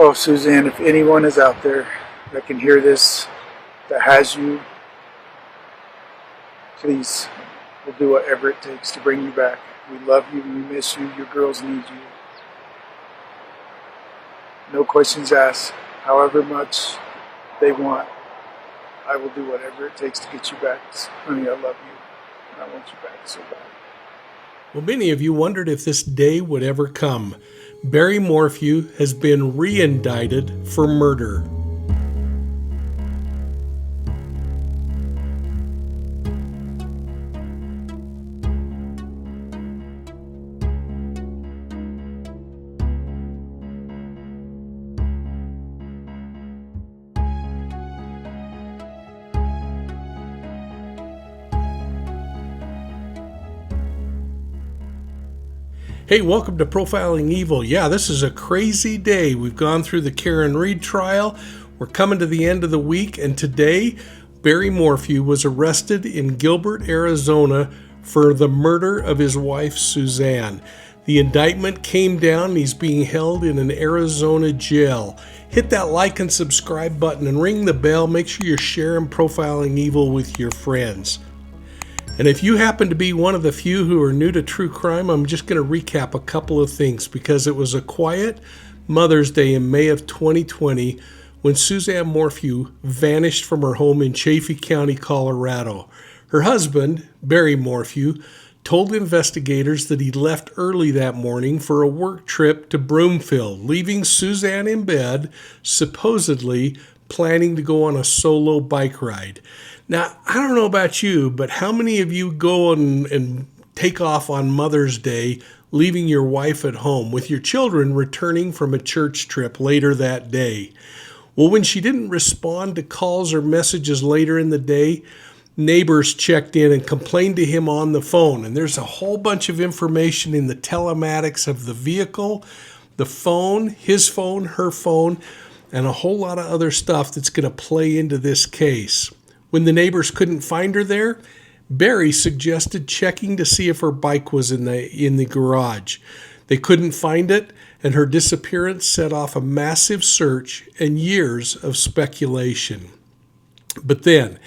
Oh, Suzanne, if anyone is out there that can hear this, that has you, please, we'll do whatever it takes to bring you back. We love you, we miss you, your girls need you. No questions asked. However much they want, I will do whatever it takes to get you back. Honey, I love you, and I want you back so bad. Well, many of you wondered if this day would ever come. Barry Morphew has been re-indicted for murder. Hey, welcome to Profiling Evil. Yeah, this is a crazy day. We've gone through the Karen Reed trial. We're coming to the end of the week, and today, Barry Morphew was arrested in Gilbert, Arizona for the murder of his wife, Suzanne. The indictment came down, and he's being held in an Arizona jail. Hit that like and subscribe button and ring the bell. Make sure you're sharing Profiling Evil with your friends. And if you happen to be one of the few who are new to true crime, I'm just going to recap a couple of things because it was a quiet Mother's Day in May of 2020 when Suzanne Morphew vanished from her home in Chaffee County, Colorado. Her husband, Barry Morphew, told investigators that he left early that morning for a work trip to Broomfield, leaving Suzanne in bed, supposedly planning to go on a solo bike ride. Now, I don't know about you, but how many of you go and take off on Mother's Day, leaving your wife at home with your children returning from a church trip later that day? Well, when she didn't respond to calls or messages later in the day, neighbors checked in and complained to him on the phone. And there's a whole bunch of information in the telematics of the vehicle, the phone, his phone, her phone, and a whole lot of other stuff that's going to play into this case. When the neighbors couldn't find her there, Barry suggested checking to see if her bike was in the garage. They couldn't find it, and her disappearance set off a massive search and years of speculation. But then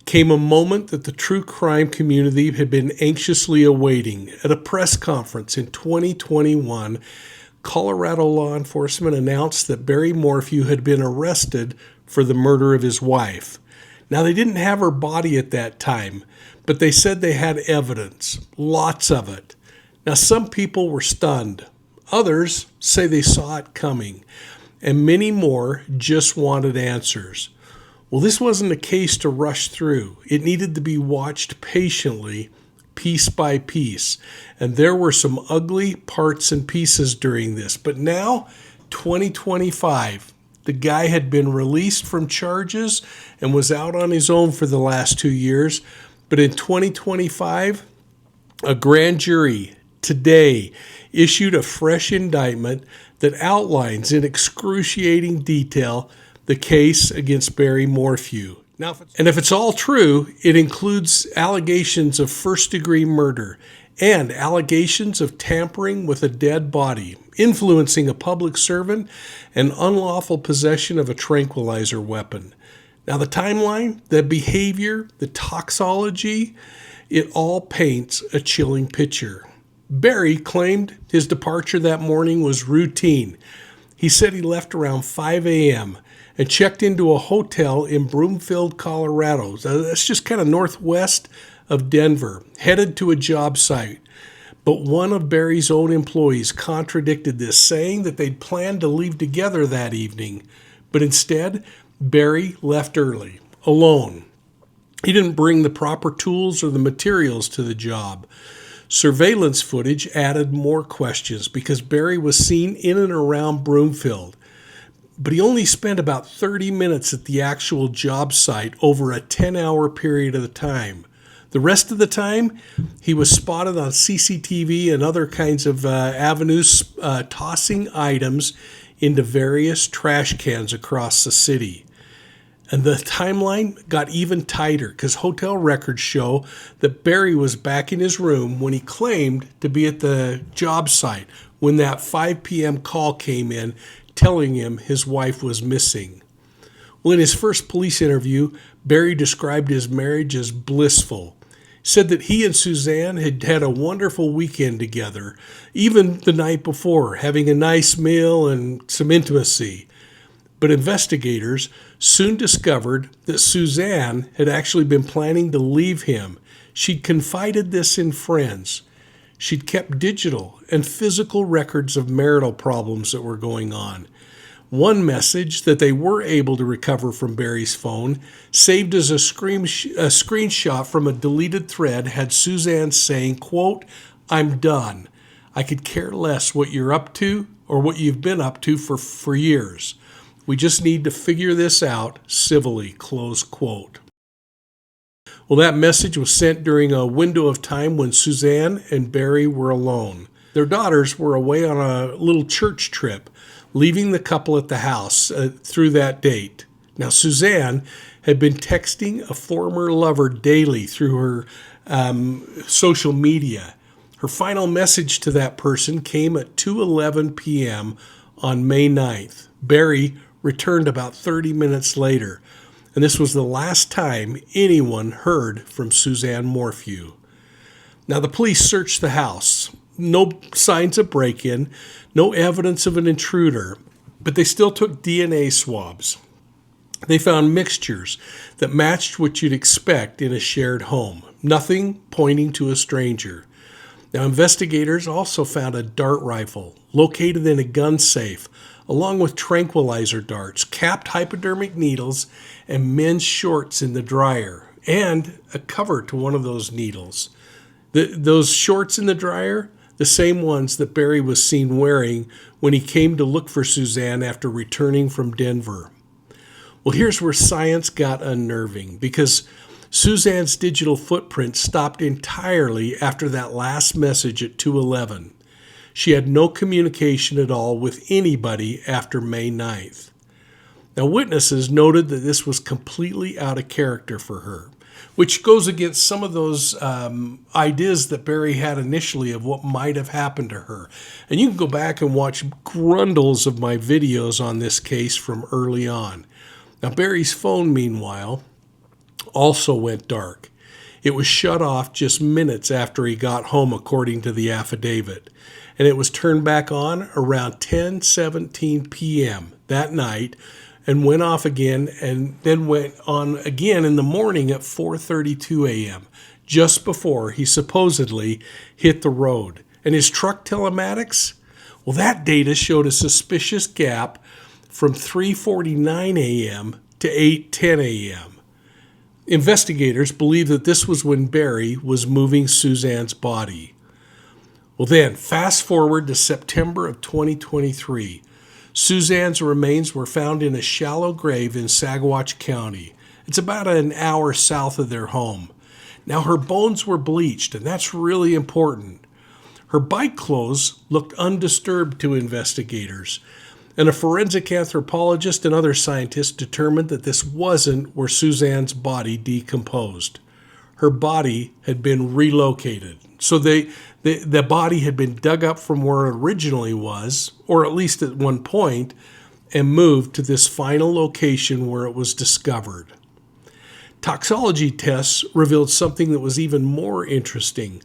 came a moment that the true crime community had been anxiously awaiting. At a press conference in 2021, Colorado law enforcement announced that Barry Morphew had been arrested for the murder of his wife. Now, they didn't have her body at that time, but they said they had evidence, lots of it. Now, some people were stunned. Others say they saw it coming, and many more just wanted answers. Well, this wasn't a case to rush through. It needed to be watched patiently, piece by piece, and there were some ugly parts and pieces during this. But now, 2025, the guy had been released from charges and was out on his own for the last 2 years. But in 2025, a grand jury today issued a fresh indictment that outlines in excruciating detail the case against Barry Morphew. Now, if it's all true, it includes allegations of first-degree murder and allegations of tampering with a dead body, influencing a public servant, and unlawful possession of a tranquilizer weapon. Now, the timeline, the behavior, the toxicology, it all paints a chilling picture. Barry claimed his departure that morning was routine. He said he left around 5 a.m. and checked into a hotel in Broomfield, Colorado. That's just kind of northwest of Denver, headed to a job site. But one of Barry's own employees contradicted this, saying that they'd planned to leave together that evening. But instead, Barry left early, alone. He didn't bring the proper tools or the materials to the job. Surveillance footage added more questions because Barry was seen in and around Broomfield. But he only spent about 30 minutes at the actual job site over a 10-hour period of time. The rest of the time, he was spotted on CCTV and other kinds of avenues tossing items into various trash cans across the city. And the timeline got even tighter because hotel records show that Barry was back in his room when he claimed to be at the job site when that 5 p.m. call came in telling him his wife was missing. Well, in his first police interview, Barry described his marriage as blissful. He said that he and Suzanne had had a wonderful weekend together, even the night before, having a nice meal and some intimacy. But investigators soon discovered that Suzanne had actually been planning to leave him. She'd confided this in friends. She'd kept digital and physical records of marital problems that were going on. One message that they were able to recover from Barry's phone, saved as a screenshot from a deleted thread, had Suzanne saying, quote, "I'm done. I could care less what you're up to or what you've been up to for years. We just need to figure this out civilly," close quote. Well, that message was sent during a window of time when Suzanne and Barry were alone. Their daughters were away on a little church trip, leaving the couple at the house through that date. Now, Suzanne had been texting a former lover daily through her social media. Her final message to that person came at 2:11 p.m. on May 9th. Barry returned about 30 minutes later, and this was the last time anyone heard from Suzanne Morphew. Now, the police searched the house. No signs of break-in, no evidence of an intruder, but they still took DNA swabs. They found mixtures that matched what you'd expect in a shared home, nothing pointing to a stranger. Now, investigators also found a dart rifle located in a gun safe, along with tranquilizer darts, capped hypodermic needles, and men's shorts in the dryer, and a cover to one of those needles. Those shorts in the dryer, the same ones that Barry was seen wearing when he came to look for Suzanne after returning from Denver. Well, here's where science got unnerving, because Suzanne's digital footprint stopped entirely after that last message at 2:11. She had no communication at all with anybody after May 9th. Now, witnesses noted that this was completely out of character for her, which goes against some of those ideas that Barry had initially of what might have happened to her. And you can go back and watch grundles of my videos on this case from early on. Now, Barry's phone, meanwhile, also went dark. It was shut off just minutes after he got home, according to the affidavit. And it was turned back on around 10:17 p.m. that night, and went off again, and then went on again in the morning at 4:32 a.m., just before he supposedly hit the road. And his truck telematics? Well, that data showed a suspicious gap from 3:49 a.m. to 8:10 a.m. Investigators believe that this was when Barry was moving Suzanne's body. Well then, fast forward to September of 2023. Suzanne's remains were found in a shallow grave in Saguache County. It's about an hour south of their home. Now, her bones were bleached, and that's really important. Her bike clothes looked undisturbed to investigators, and a forensic anthropologist and other scientists determined that this wasn't where Suzanne's body decomposed. Her body had been relocated. So the body had been dug up from where it originally was, or at least at one point, and moved to this final location where it was discovered. Toxicology tests revealed something that was even more interesting.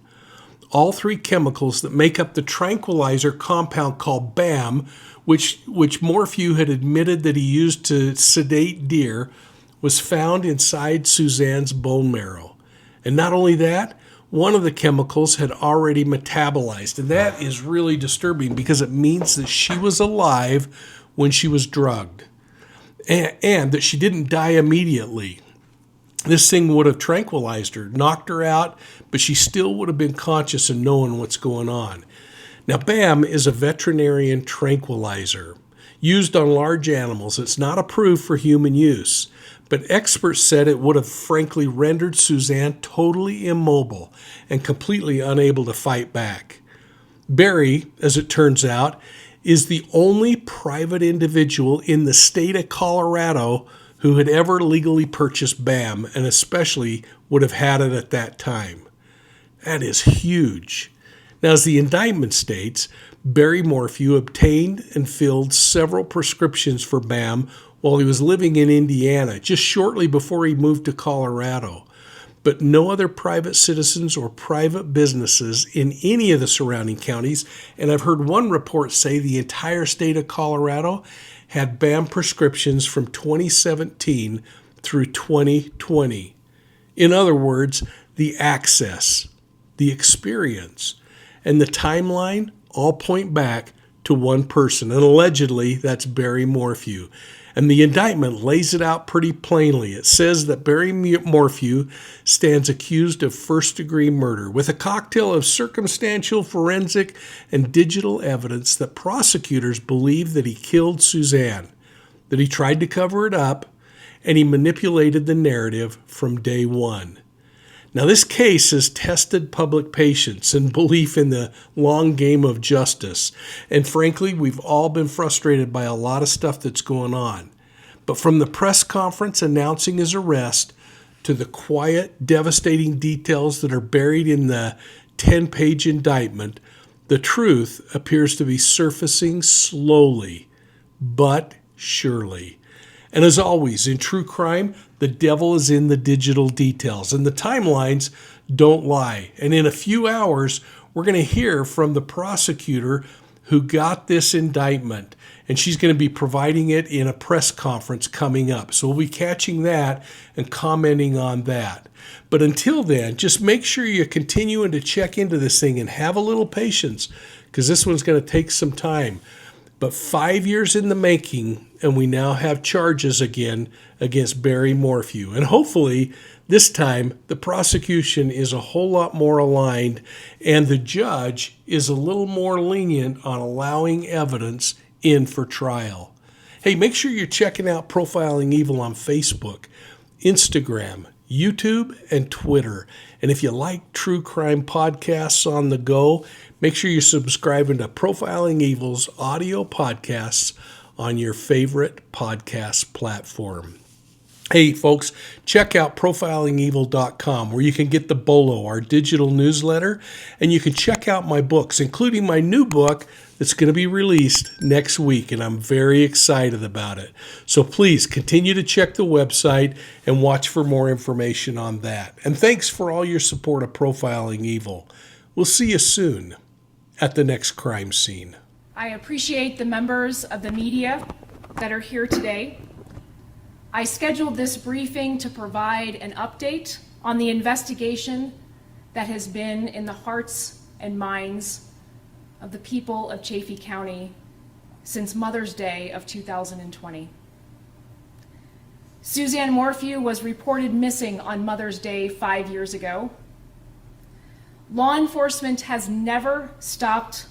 All three chemicals that make up the tranquilizer compound called BAM, which Morphew had admitted that he used to sedate deer, was found inside Suzanne's bone marrow. And not only that, one of the chemicals had already metabolized. And that is really disturbing because it means that she was alive when she was drugged, and that she didn't die immediately. This thing would have tranquilized her, knocked her out, but she still would have been conscious and knowing what's going on. Now, BAM is a veterinarian tranquilizer used on large animals. It's not approved for human use, but experts said it would have frankly rendered Suzanne totally immobile and completely unable to fight back. Barry, as it turns out, is the only private individual in the state of Colorado who had ever legally purchased BAM, and especially would have had it at that time. That is huge. Now, as the indictment states, Barry Morphew obtained and filled several prescriptions for BAM while he was living in Indiana, just shortly before he moved to Colorado. But no other private citizens or private businesses in any of the surrounding counties, and I've heard one report say the entire state of Colorado had BAM prescriptions from 2017 through 2020. In other words, the access, the experience, and the timeline all point back to one person, and allegedly that's Barry Morphew. And the indictment lays it out pretty plainly. It says that Barry Morphew stands accused of first-degree murder with a cocktail of circumstantial, forensic, and digital evidence that prosecutors believe that he killed Suzanne, that he tried to cover it up, and he manipulated the narrative from day one. Now, this case has tested public patience and belief in the long game of justice. And frankly, we've all been frustrated by a lot of stuff that's going on. But from the press conference announcing his arrest to the quiet, devastating details that are buried in the 10-page indictment, the truth appears to be surfacing slowly, but surely. And as always, in true crime, the devil is in the digital details, and the timelines don't lie. And in a few hours, we're going to hear from the prosecutor who got this indictment, and she's going to be providing it in a press conference coming up. So we'll be catching that and commenting on that. But until then, just make sure you're continuing to check into this thing and have a little patience, because this one's going to take some time. But 5 years in the making, and we now have charges again against Barry Morphew. And hopefully, this time, the prosecution is a whole lot more aligned, and the judge is a little more lenient on allowing evidence in for trial. Hey, make sure you're checking out Profiling Evil on Facebook, Instagram, YouTube, and Twitter. And if you like true crime podcasts on the go, make sure you're subscribing to Profiling Evil's audio podcasts on your favorite podcast platform. Hey, folks, check out profilingevil.com where you can get the Bolo, our digital newsletter, and you can check out my books, including my new book that's going to be released next week, and I'm very excited about it. So please continue to check the website and watch for more information on that. And thanks for all your support of Profiling Evil. We'll see you soon at the next crime scene. I appreciate the members of the media that are here today. I scheduled this briefing to provide an update on the investigation that has been in the hearts and minds of the people of Chaffee County since Mother's Day of 2020. Suzanne Morphew was reported missing on Mother's Day 5 years ago. Law enforcement has never stopped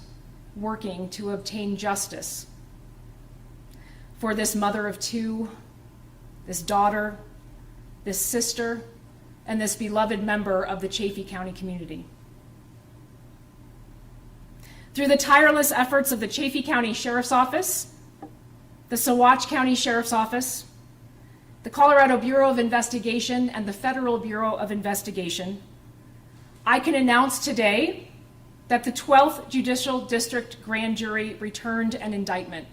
working to obtain justice for this mother of two, this daughter, this sister, and this beloved member of the Chaffee County community. Through the tireless efforts of the Chaffee County Sheriff's Office, the Saguache County Sheriff's Office, the Colorado Bureau of Investigation, and the Federal Bureau of Investigation, I can announce today that the 12th Judicial District Grand Jury returned an indictment.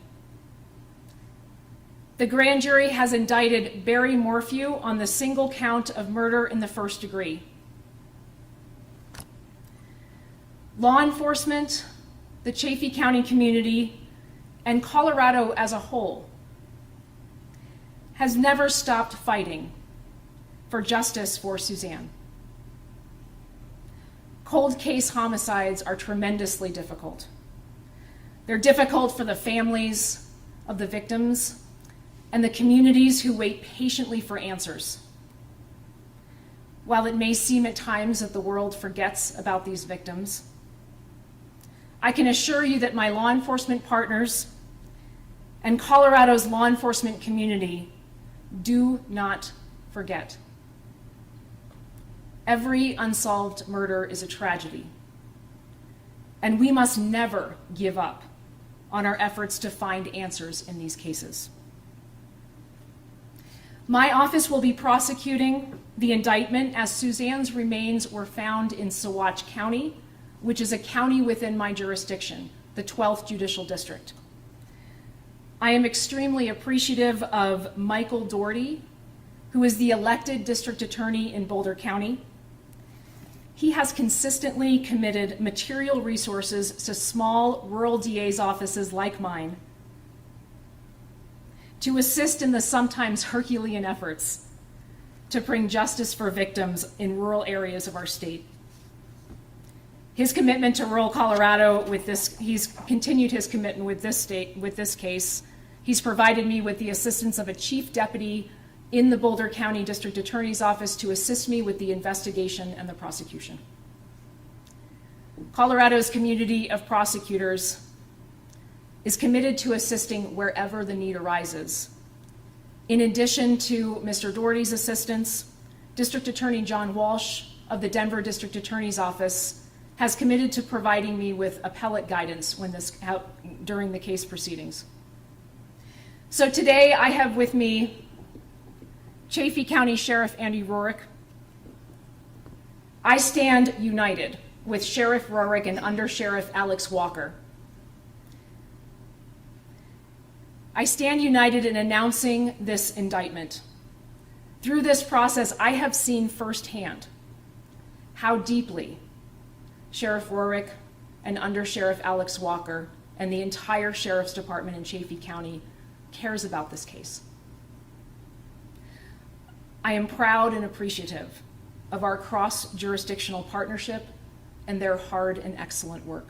The grand jury has indicted Barry Morphew on the single count of murder in the first degree. Law enforcement, the Chaffee County community, and Colorado as a whole has never stopped fighting for justice for Suzanne. Cold case homicides are tremendously difficult. They're difficult for the families of the victims and the communities who wait patiently for answers. While it may seem at times that the world forgets about these victims, I can assure you that my law enforcement partners and Colorado's law enforcement community do not forget. Every unsolved murder is a tragedy, and we must never give up on our efforts to find answers in these cases. My office will be prosecuting the indictment as Suzanne's remains were found in Saguache County, which is a county within my jurisdiction, the 12th Judicial District. I am extremely appreciative of Michael Doherty, who is the elected district attorney in Boulder County. He has consistently committed material resources to small rural DA's offices like mine to assist in the sometimes Herculean efforts to bring justice for victims in rural areas of our state. His commitment to rural Colorado he's continued his commitment with this case. He's provided me with the assistance of a chief deputy in the Boulder County District Attorney's Office to assist me with the investigation and the prosecution. Colorado's community of prosecutors is committed to assisting wherever the need arises. In addition to Mr. Doherty's assistance, District Attorney John Walsh of the Denver District Attorney's Office has committed to providing me with appellate guidance during the case proceedings. So today I have with me Chaffee County Sheriff Andy Rorick. I stand united with Sheriff Rorick and Under Sheriff Alex Walker. I stand united in announcing this indictment. Through this process, I have seen firsthand how deeply Sheriff Rorick and Under Sheriff Alex Walker and the entire Sheriff's Department in Chaffee County cares about this case. I am proud and appreciative of our cross-jurisdictional partnership and their hard and excellent work.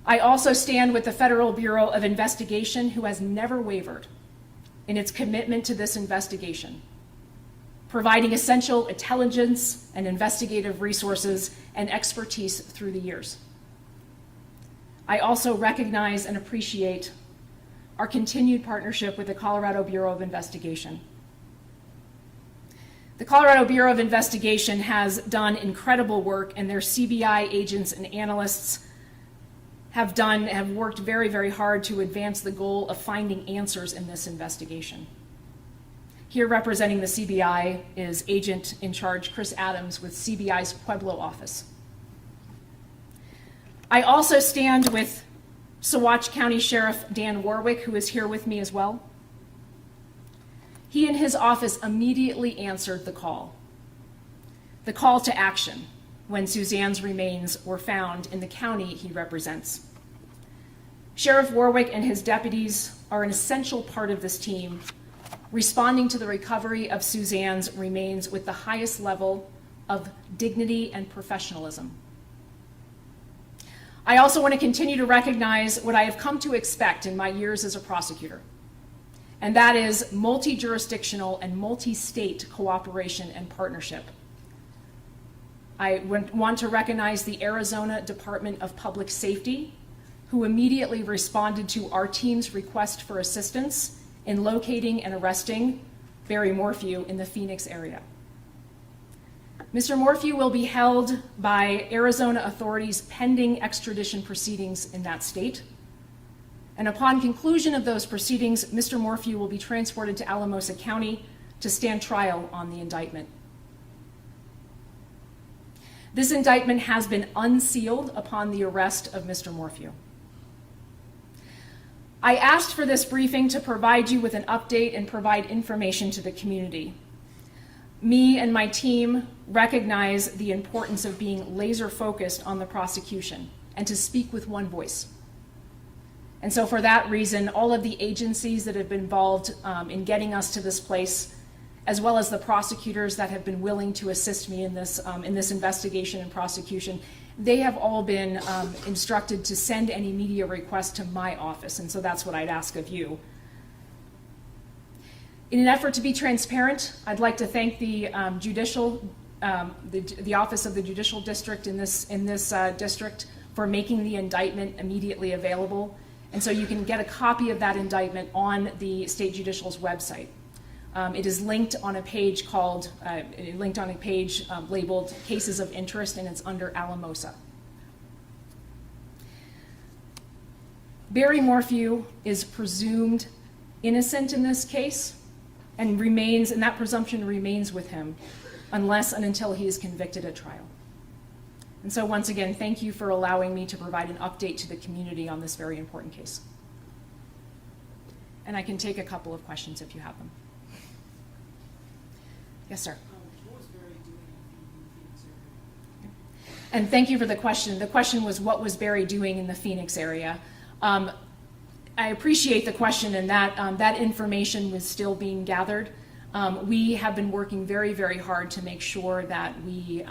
I also stand with the Federal Bureau of Investigation, who has never wavered in its commitment to this investigation, providing essential intelligence and investigative resources and expertise through the years. I also recognize and appreciate our continued partnership with the Colorado Bureau of Investigation. The Colorado Bureau of Investigation has done incredible work, and their CBI agents and analysts have worked very, very hard to advance the goal of finding answers in this investigation. Here representing the CBI is Agent in Charge Chris Adams with CBI's Pueblo office. I also stand with Saguache County Sheriff Dan Warwick, who is here with me as well. He and his office immediately answered the call to action when Suzanne's remains were found in the county he represents. Sheriff Warwick and his deputies are an essential part of this team, responding to the recovery of Suzanne's remains with the highest level of dignity and professionalism. I also want to continue to recognize what I have come to expect in my years as a prosecutor, and that is multi-jurisdictional and multi-state cooperation and partnership. I want to recognize the Arizona Department of Public Safety, who immediately responded to our team's request for assistance in locating and arresting Barry Morphew in the Phoenix area. Mr. Morphew will be held by Arizona authorities pending extradition proceedings in that state. And upon conclusion of those proceedings, Mr. Morphew will be transported to Alamosa County to stand trial on the indictment. This indictment has been unsealed upon the arrest of Mr. Morphew. I asked for this briefing to provide you with an update and provide information to the community. Me and my team recognize the importance of being laser focused on the prosecution and to speak with one voice. And so for that reason, all of the agencies that have been involved in getting us to this place, as well as the prosecutors that have been willing to assist me in this investigation and prosecution, they have all been instructed to send any media requests to my office, and so that's what I'd ask of you. In an effort to be transparent, I'd like to thank the the Office of the Judicial District in this district for making the indictment immediately available, and so you can get a copy of that indictment on the State Judicial's website. It is linked on a page labeled Cases of Interest, and it's under Alamosa. Barry Morphew is presumed innocent in this case, and that presumption remains with him unless and until he is convicted at trial. And so once again, thank you for allowing me to provide an update to the community on this very important case. And I can take a couple of questions if you have them. Yes, sir. What was Barry doing in the Phoenix area? And thank you for the question. The question was, what was Barry doing in the Phoenix area? I appreciate the question, and that information was still being gathered. We have been working very, very hard to make sure that we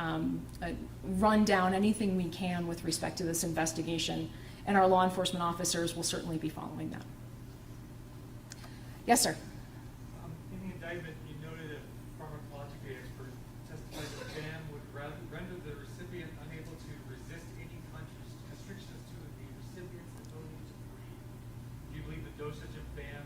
run down anything we can with respect to this investigation, and our law enforcement officers will certainly be following that. Yes, sir. In the indictment, you noted a pharmacology expert testified that BAM would render the recipient unable to resist any constrictions to the recipient's ability to breathe. Do you believe the dosage of BAM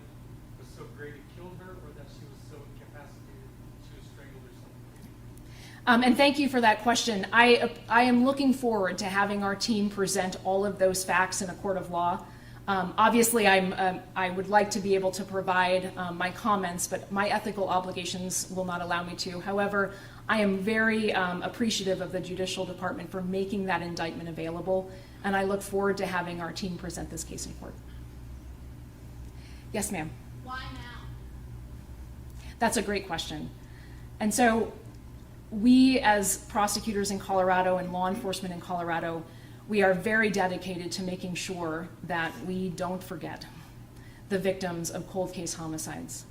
was so great it killed her, or that she was so incapacitated she was strangled or something? And thank you for that question. I am looking forward to having our team present all of those facts in a court of law. Obviously, I would like to be able to provide my comments, but my ethical obligations will not allow me to. However, I am very appreciative of the Judicial Department for making that indictment available, and I look forward to having our team present this case in court. Yes, ma'am. Why now? That's a great question. And so we, as prosecutors in Colorado and law enforcement in Colorado, we are very dedicated to making sure that we don't forget the victims of cold case homicides.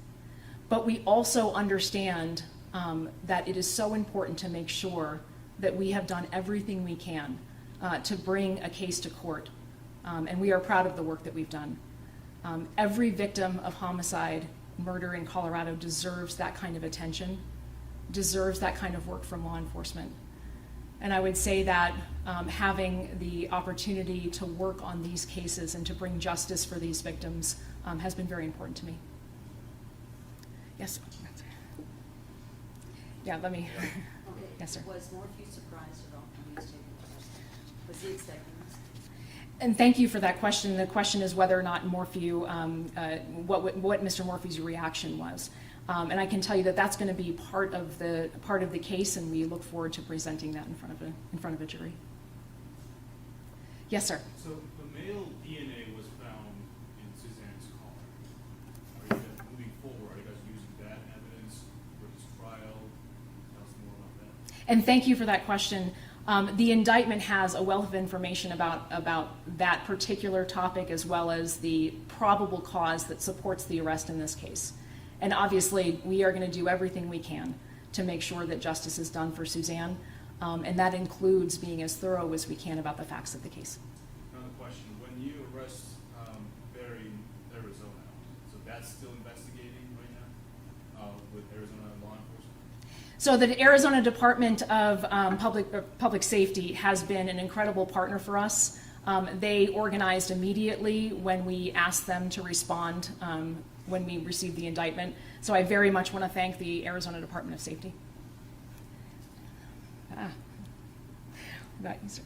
But we also understand that it is so important to make sure that we have done everything we can to bring a case to court. And we are proud of the work that we've done. Every victim of homicide, murder in Colorado deserves that kind of attention, deserves that kind of work from law enforcement. And I would say that having the opportunity to work on these cases and to bring justice for these victims has been very important to me. Yes? Yeah, let me. Okay. Yes, sir. Was Morphew surprised at all when he was taken arrested? Was he expecting this? And thank you for that question. The question is whether or not Morphew, what Mr. Morphew's reaction was. And I can tell you that that's going to be part of the case, and we look forward to presenting that in front of a jury. Yes, sir. So the male DNA was found in Suzanne's car. Are you guys moving forward? Are you guys using that evidence for this trial? Tell us more about that. And thank you for that question. The indictment has a wealth of information about that particular topic, as well as the probable cause that supports the arrest in this case. And obviously, we are going to do everything we can to make sure that justice is done for Suzanne, and that includes being as thorough as we can about the facts of the case. Another question. When you arrest Barry in Arizona, so that's still investigating right now with Arizona law enforcement? So the Arizona Department of Public Safety has been an incredible partner for us. They organized immediately when we asked them to respond when we received the indictment. So I very much want to thank the Arizona Department of Safety. What about you, sir?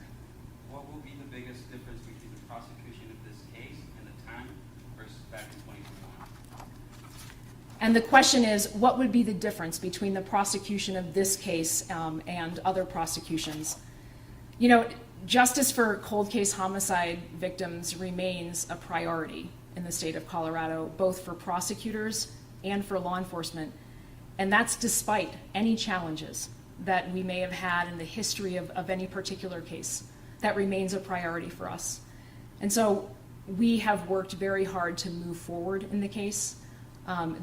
What will be the biggest difference between the prosecution of this case and the time versus back in 2021? And the question is, what would be the difference between the prosecution of this case and other prosecutions? You know, justice for cold case homicide victims remains a priority in the state of Colorado, both for prosecutors and for law enforcement. And that's despite any challenges that we may have had in the history of any particular case. That remains a priority for us. And so we have worked very hard to move forward in the case.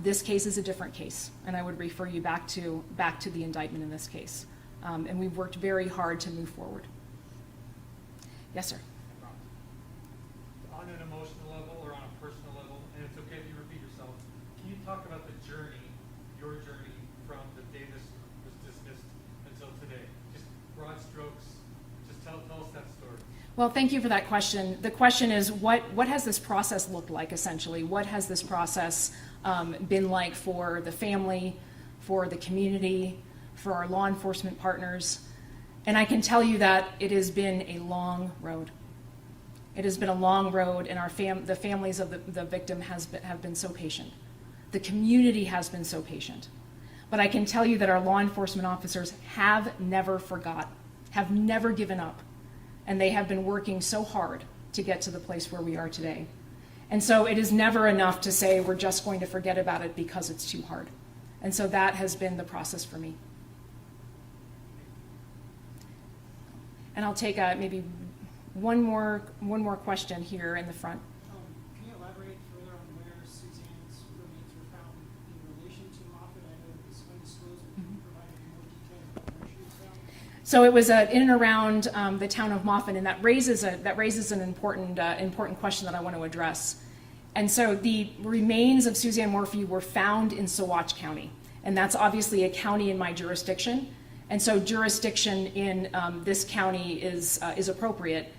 This case is a different case, and I would refer you back to the indictment in this case. And we've worked very hard to move forward. Yes, sir. On an emotional level or on a personal level, and it's okay if you repeat yourself, can you talk about the journey, your journey from the day this was dismissed until today? Just broad strokes, just tell us that story. Well, thank you for that question. The question is, what has this process looked like, essentially? What has this process been like for the family, for the community, for our law enforcement partners? And I can tell you that it has been a long road. It has been a long road, and the families of the victim have been so patient. The community has been so patient. But I can tell you that our law enforcement officers have never forgot, have never given up and they have been working so hard to get to the place where we are today. And so it is never enough to say we're just going to forget about it because it's too hard. And so that has been the process for me. And I'll take maybe one more question here in the front. Can you elaborate further on where Suzanne's remains were found in relation to Moffett? I know it was undisclosed, but can you provide any more details about where she was found? So it was in and around the town of Moffett, and that raises an important question that I want to address. And so the remains of Suzanne Morphew were found in Saguache County, and that's obviously a county in my jurisdiction. And so jurisdiction in this county is appropriate.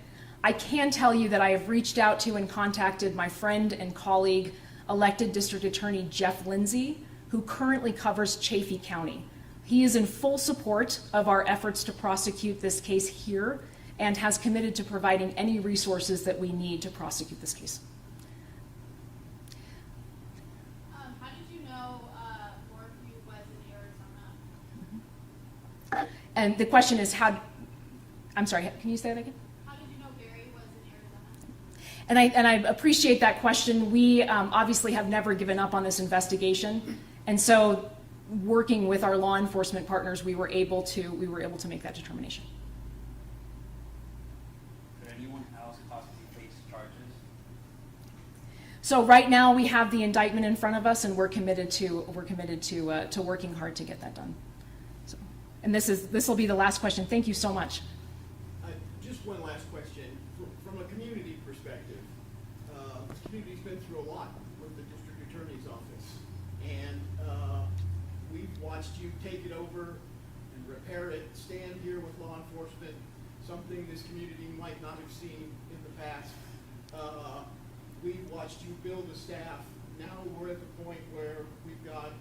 I can tell you that I have reached out to and contacted my friend and colleague, elected District Attorney Jeff Lindsay, who currently covers Chaffee County. He is in full support of our efforts to prosecute this case here and has committed to providing any resources that we need to prosecute this case. How did you know Morphew was in Arizona? And the question is I'm sorry, can you say that again? How did you know Barry was in Arizona? And I appreciate that question. We obviously have never given up on this investigation. And so working with our law enforcement partners, we were able to make that determination. Could anyone else possibly face charges? So right now we have the indictment in front of us, and we're committed to working hard to get that done. So, and this will be the last question. Thank you so much. Just one last question. From a community perspective, this community's been through a lot with the district attorney's office, and we've watched you take it over and repair it, stand here with law enforcement, something this community might not have seen in the past. We've watched you build a staff. Now we're at the point where we've got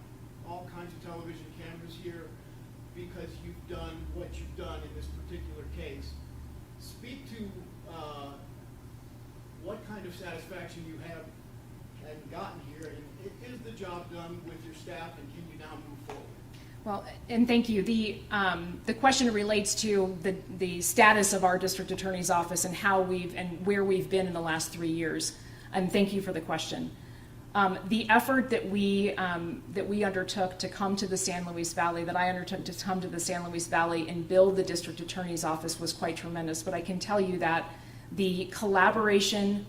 all kinds of television cameras here because you've done what you've done in this particular case. Speak to what kind of satisfaction you have gotten here, and is the job done with your staff, and can you now move forward? Well, and thank you. The question relates to the status of our district attorney's office and how where we've been in the last 3 years. And thank you for the question. The effort that we undertook to come to the San Luis Valley, that I undertook to come to the San Luis Valley and build the district attorney's office was quite tremendous. But I can tell you that the collaboration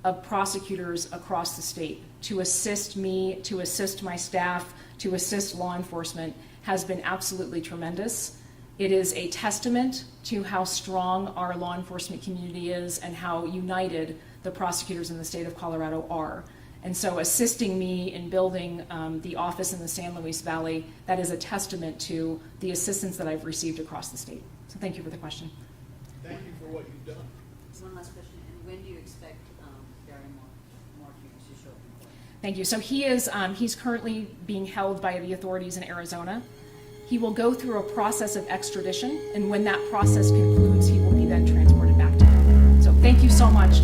of prosecutors across the state to assist me, to assist my staff, to assist law enforcement has been absolutely tremendous. It is a testament to how strong our law enforcement community is and how united the prosecutors in the state of Colorado are. And so assisting me in building the office in the San Luis Valley, that is a testament to the assistance that I've received across the state. So thank you for the question. Thank you for what you've done. One last question, and when do you expect Barry Morphew to show up in court? Thank you. So he's currently being held by the authorities in Arizona. He will go through a process of extradition, and when that process concludes, he will be then transported back to him. So thank you so much.